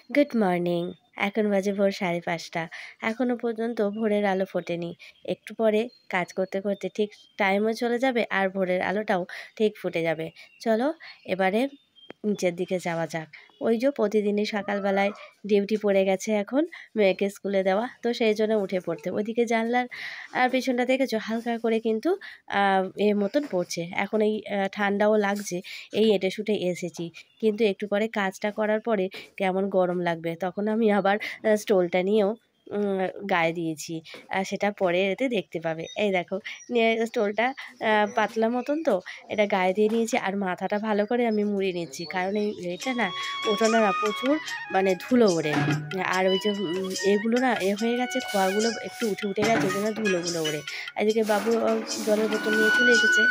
Good morning. এখন বাজে ভোর ৫:৩০। এখনও পর্যন্ত ভোরের আলো ফোটেনি। একটু পরে কাজ করতে করতে ঠিক টাইমও চলে যাবে আর ভোরের আলোটাও ঠিক ফুটে যাবে। চলো এবারে নিচের দিকে যাওয়া যাক। ওই যে প্রতিদিনই সকালবেলায় ডিউটি পড়ে গেছে এখন মেয়েকে স্কুলে দেওয়া, তো সেই জন্য উঠে পড়তে। ওইদিকে জানলার পেছনটা দেখেছো হালকা করে কিন্তু এর মতন পড়ছে। এখন এই ঠান্ডাও লাগছে, এই এঁটে শুটে এসেছি, কিন্তু একটু পরে কাজটা করার পরে কেমন গরম লাগবে, তখন আমি আবার স্টোলটা নিয়েও গায়ে দিয়েছি। সেটা পরে এতে দেখতে পাবে। এই দেখো, নিয়ে স্টোলটা পাতলা মতন, তো এটা গায়ে দিয়ে নিয়েছি আর মাথাটা ভালো করে আমি মুড়ে নিচ্ছি, কারণ এটা না উঠোনে না প্রচুর মানে ধুলো ওড়ে। আর ওই যে এগুলো না হয়ে গেছে, খোয়াগুলো একটু উঠে উঠে গেছে, ওই জন্য ধুলোগুলো ওড়ে। এদিকে বাবু জলের বোতল নিয়ে চলে এসেছে।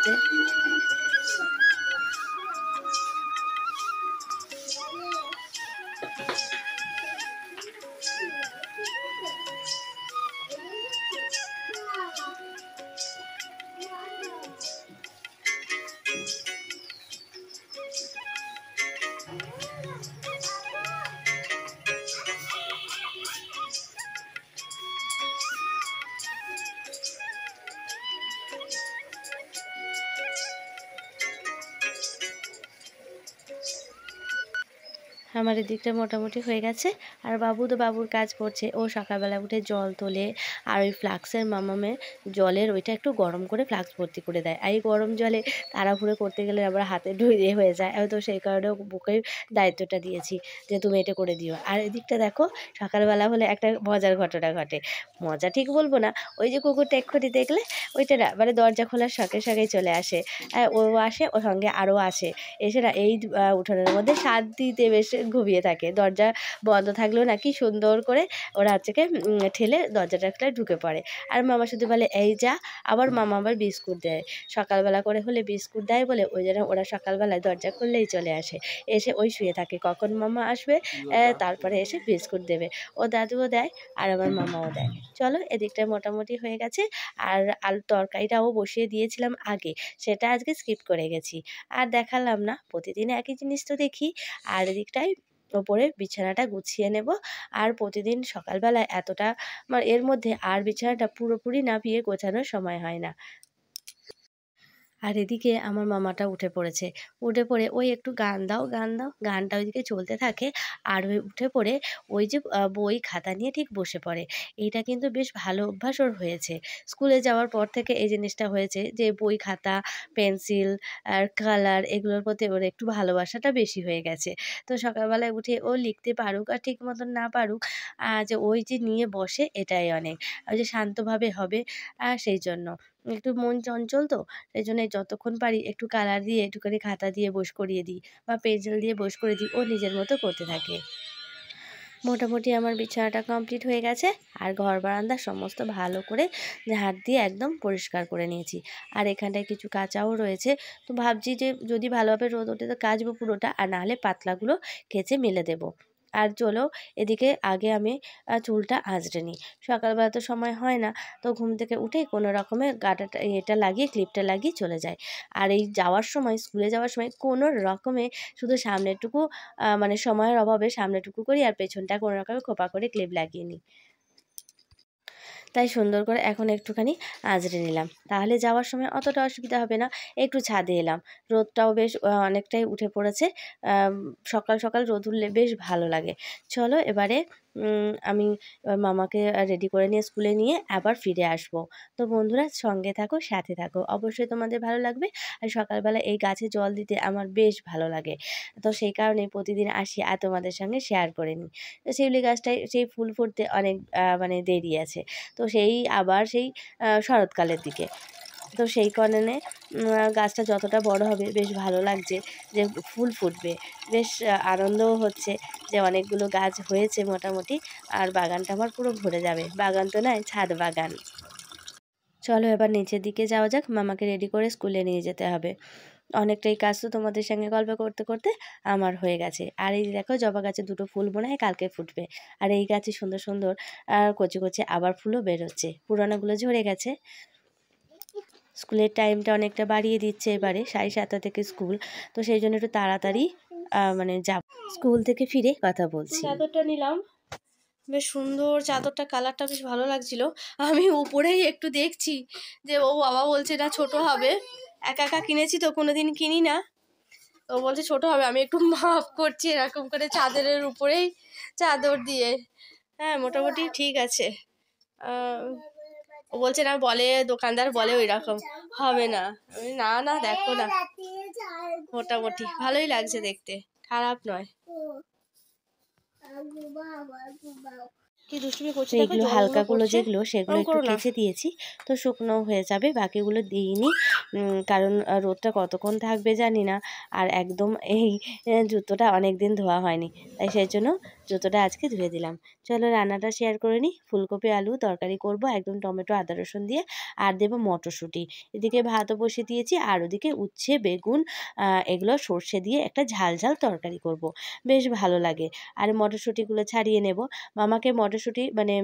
আমার এদিকটা মোটামুটি হয়ে গেছে। আর বাবু তো বাবুর কাজ করছে, ও সকালবেলা উঠে জল তোলে আর ওই ফ্লাক্সের মামামের জলের ওইটা একটু গরম করে ফ্লাক্স ভর্তি করে দেয়। আর এই গরম জলে তাড়াহুড়ো করতে গেলে আবার হাতে ঢুইয়ে হয়ে যায়, তো সেই কারণে বুকে দায়িত্বটা দিয়েছি যে তুমি এটা করে দিও। আর এদিকটা দেখো, সকালবেলা হলে একটা মজার ঘটনা ঘটে। মজা ঠিক বলবো না, ওই যে কুকুরটা এক্ষুনি দেখলে, ওইটা না মানে দরজা খোলার সঙ্গে সঙ্গেই চলে আসে। ও আসে, ওর সঙ্গে আরও আসে, এসে না এই উঠোনের মধ্যে শাঁত দিতে বেশ ঘুমিয়ে থাকে। দরজা বন্ধ থাকলেও না কি সুন্দর করে ওরা হচ্ছে কি ঠেলে দরজাটা খুলে ঢুকে পড়ে। আর মামা শুধু বলে এই যা, আবার মামা আবার বিস্কুট দেয়। সকালবেলা করে হলে বিস্কুট দেয় বলে ওই জন্য ওরা সকালবেলায় দরজা খুললেই চলে আসে, এসে ওই শুয়ে থাকে কখন মামা আসবে, তারপরে এসে বিস্কুট দেবে। ও দাদুও দেয় আর আমার মামাও দেয়। চলো এদিকটা মোটামুটি হয়ে গেছে। আর আলুর তরকারিটাও বসিয়ে দিয়েছিলাম আগে, সেটা আজকে স্কিপ করে গেছি, আর দেখালাম না। প্রতিদিন একই জিনিস তো দেখি। আর এদিকটায় ওপরে বিছানাটা গুছিয়ে নেব। আর প্রতিদিন সকালবেলায় এতটা এর মধ্যে আর বিছানাটা পুরোপুরি নামিয়ে গোছানোর সময় হয় না। আর এদিকে আমার মামাটা উঠে পড়েছে। উঠে পড়ে ওই একটু গান দাও, গান দাও, গানটা ওইদিকে চলতে থাকে। আর ওই উঠে পড়ে ওই যে বই খাতা নিয়ে ঠিক বসে পড়ে। এইটা কিন্তু বেশ ভালো অভ্যাস ওর হয়েছে। স্কুলে যাওয়ার পর থেকে এই জিনিসটা হয়েছে যে বই খাতা, পেন্সিল আর কালার এগুলোর প্রতি ওর একটু ভালোবাসাটা বেশি হয়ে গেছে। তো সকালবেলায় উঠে ও লিখতে পারুক আর ঠিক মতন না পারুক, যে ওই যে নিয়ে বসে এটাই অনেক। ওই যে শান্তভাবে হবে, সেই জন্য। একটু মন চঞ্চল তো, সেজন্য যতক্ষণ পারি একটু কালার দিয়ে একটুখানি খাতা দিয়ে বোস করিয়ে দিই বা পেন্সিল দিয়ে বোস করে দিই, ও নিজের মতো করতে থাকে। মোটামুটি আমার বিছানাটা কমপ্লিট হয়ে গেছে। আর ঘর বারান্দা সমস্ত ভালো করে ঝাড় দিয়ে একদম পরিষ্কার করে নিয়েছি। আর এখানটায় কিছু কাচাও রয়েছে, তো ভাবছি যে যদি ভালোভাবে রোদ ওঠে তো কাচবো পুরোটা, আর নাহলে পাতলাগুলো কেচে মেলে দেবো। আর চলো এদিকে আগে আমি চুলটা আঁচড়ে নিই। সকালবেলা তো সময় হয় না, তো ঘুম থেকে উঠেই কোনো রকমে গাটাটা এটা লাগিয়ে ক্লিপটা লাগিয়ে চলে যায়। আর এই যাওয়ার সময়, স্কুলে যাওয়ার সময় কোনো রকমে শুধু সামনেরটুকু মানে সময়ের অভাবে সামনেটুকু করি, আর পেছনটা কোনো রকমে খোপা করে ক্লিপ লাগিয়ে নিই। তাই সুন্দর করে এখন একটুখানি আঁচড়ে নিলাম, তাহলে যাওয়ার সময় অতটা অসুবিধা হবে না। একটু ছাদে এলাম, রোদটাও বেশ অনেকটাই উঠে পড়েছে। সকাল সকাল রোদ উঠলে বেশ ভালো লাগে। চলো এবারে আমি এবার মামাকে রেডি করে নিয়ে স্কুলে নিয়ে আবার ফিরে আসব। তো বন্ধুরা সঙ্গে থাকো, সাথে থাকো, অবশ্যই তোমাদের ভালো লাগবে। আর সকালবেলা এই গাছে জল দিতে আমার বেশ ভালো লাগে, তো সেই কারণে প্রতিদিন আসি আর তোমাদের সঙ্গে শেয়ার করে নিই। তো শিউলি গাছটায় সেই ফুল ফুটতে অনেক মানে দেরি আছে, তো সেই আবার সেই শরৎকালের দিকে। তো সেই কারণে গাছটা যতটা বড় হবে বেশ ভালো লাগছে যে ফুল ফুটবে। বেশ আনন্দও হচ্ছে যে অনেকগুলো গাছ হয়েছে মোটামুটি। আর বাগানটা আমার পুরো ভরে যাবে। বাগান তো নয়, ছাদ বাগান। চলো এবার নিচের দিকে যাওয়া যাক, মামাকে রেডি করে স্কুলে নিয়ে যেতে হবে। অনেকটাই কাজ তো তোমাদের সঙ্গে গল্প করতে করতে আমার হয়ে গেছে। আর এই দেখো জবা গাছে দুটো ফুল মনে হয় কালকে ফুটবে। আর এই গাছে সুন্দর সুন্দর কচি কচি আবার ফুলও বেরোচ্ছে, পুরানোগুলো ঝরে গেছে। স্কুলের টাইমটা অনেকটা বাড়িয়ে দিচ্ছে এবারে, 7:30 থেকে স্কুল, তো সেই জন্য একটু তাড়াতাড়ি মানে যাব, স্কুল থেকে ফিরে কথা বলছি। চাদরটা নিলাম, বেশ সুন্দর চাদরটা, কালারটা বেশ ভালো লাগছিল। আমি উপরেই একটু দেখছি যে ও বাবা বলছে না ছোট হবে, একা একা কিনেছি তো কোনোদিন কিনি না, ও বলছে ছোট হবে। আমি একটু মাপ করছি এরকম করে চাদরের উপরেই চাদর দিয়ে। হ্যাঁ মোটামুটি ঠিক আছে। ও বলছে না, বলে দোকানদার বলে ওই রকম হবে না। আমি না না দেখো না, মোটামুটি ভালোই লাগছে দেখতে, খারাপ নয়। কি দুষ্টুমি করছে দেখো, এইগুলো হালকাগুলো যেগুলো সেগুলো একটু কেচে দিয়েছি, তো শুকনো হয়ে যাবে, বাকিগুলো দিইনি, কারণ রোদটা কতক্ষণ থাকবে জানি না। আর একদম এই জুতোটা অনেক দিন ধোয়া হয়নি, তাই সেই জন্য জুতোটা আজকে ধুয়ে দিলাম। চলো রান্নাটা শেয়ার করে নিই। ফুলকপি আলু তরকারি করব একদম টমেটো আদা রসুন দিয়ে, আর দেবো মটরশুঁটি। এদিকে ভাতও বসিয়ে দিয়েছি, আর ওদিকে উচ্ছে বেগুন এগুলো সর্ষে দিয়ে একটা ঝাল ঝাল তরকারি করব, বেশ ভালো লাগে। আর মটরশুঁটিগুলো ছাড়িয়ে নেব। মামাকে মটরশুঁটি মানে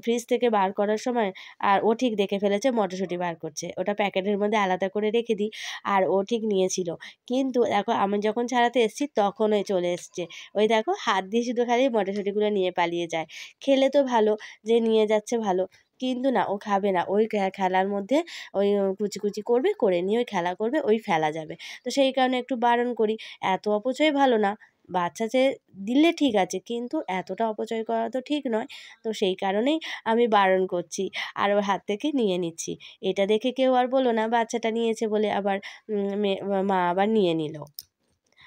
ফ্রিজ থেকে বার করার সময়, আর ও ঠিক দেখে ফেলেছে মটরশুঁটি বার করছে, ওটা প্যাকেটের মধ্যে আলাদা করে রেখে দিই, আর ও ঠিক নিয়েছিল। কিন্তু দেখো আমি যখন ছাড়াতে এসেছি তখনই চলে এসছে, ওই দেখো হাত দিয়ে শুধু খালি মটরশুঁটিগুলো নিয়ে পালিয়ে যায়। খেলে তো ভালো, যে নিয়ে যাচ্ছে ভালো, কিন্তু না ও খাবে না, ওই খেলার মধ্যে ওই কুচি কুচি করবে, করে নিয়ে ওই খেলা করবে, ওই ফেলা যাবে। তো সেই কারণে একটু বারণ করি, এত অপচয় ভালো না। বাচ্চা যে দিলে ঠিক আছে, কিন্তু এতটা অপচয় করা তো ঠিক নয়। তো সেই কারণেই আমি বারণ করছি, আর ওর হাত থেকে নিয়ে নিচ্ছি। এটা দেখে কেউ আর বলো না বাচ্চাটা নিয়েছে বলে আবার মা আবার নিয়ে নিল।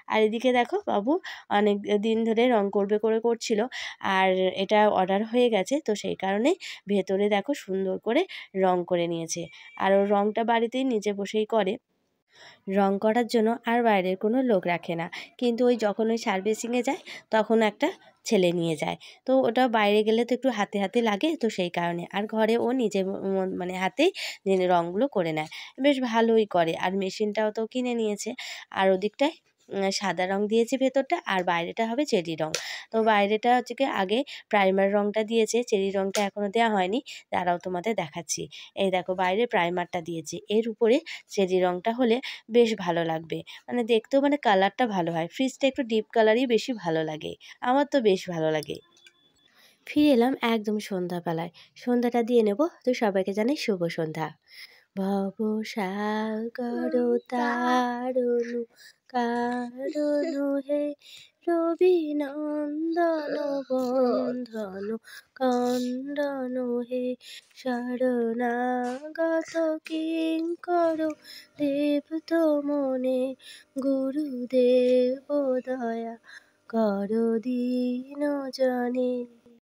আর এদিকে দেখো বাবু অনেক দিন ধরে রং করবে করে করছিল, আর এটা অর্ডার হয়ে গেছে, তো সেই কারণে ভেতরে দেখো সুন্দর করে রং করে নিয়েছে। আর ওর রংটা বাড়িতেই নিজে বসেই করে, রং করার জন্য আর বাইরের কোনো লোক রাখে না। কিন্তু ওই যখন ওই সার্ভিসিংয়ে যায় তখন একটা ছেলে নিয়ে যায়, তো ওটা বাইরে গেলে তো একটু হাতে হাতে লাগে, তো সেই কারণে। আর ঘরে ও নিজে মানে হাতেই রঙগুলো করে নেয়, বেশ ভালোই করে। আর মেশিনটাও তো কিনে নিয়েছে। আর ওদিকটায় সাদা রং দিয়েছে ভেতরটা, আর বাইরেটা হবে চেরি রং। তো বাইরেটা হচ্ছে কি আগে প্রাইমার রংটা দিয়েছে, চেরি রংটা এখনও দেওয়া হয়নি, তারাও তোমাদের দেখাচ্ছি। এই দেখো বাইরে প্রাইমারটা দিয়েছে, এর উপরে চেরি রংটা হলে বেশ ভালো লাগবে, মানে দেখতেও মানে কালারটা ভালো হয়। ফ্রিজটা একটু ডিপ কালারই বেশি ভালো লাগে, আমার তো বেশ ভালো লাগে। ফিরে এলাম একদম সন্ধ্যাবেলায়, সন্ধ্যাটা দিয়ে নেব। তো সবাইকে জানাই শুভ সন্ধ্যা। ভব সাগর তারণু কারণু হে, রবি নন্দন বন্ধন কন্দন হে, শরণাগত কিঙ্কর দেব তো মনে, গুরুদেব দয়া কর দীন জনে।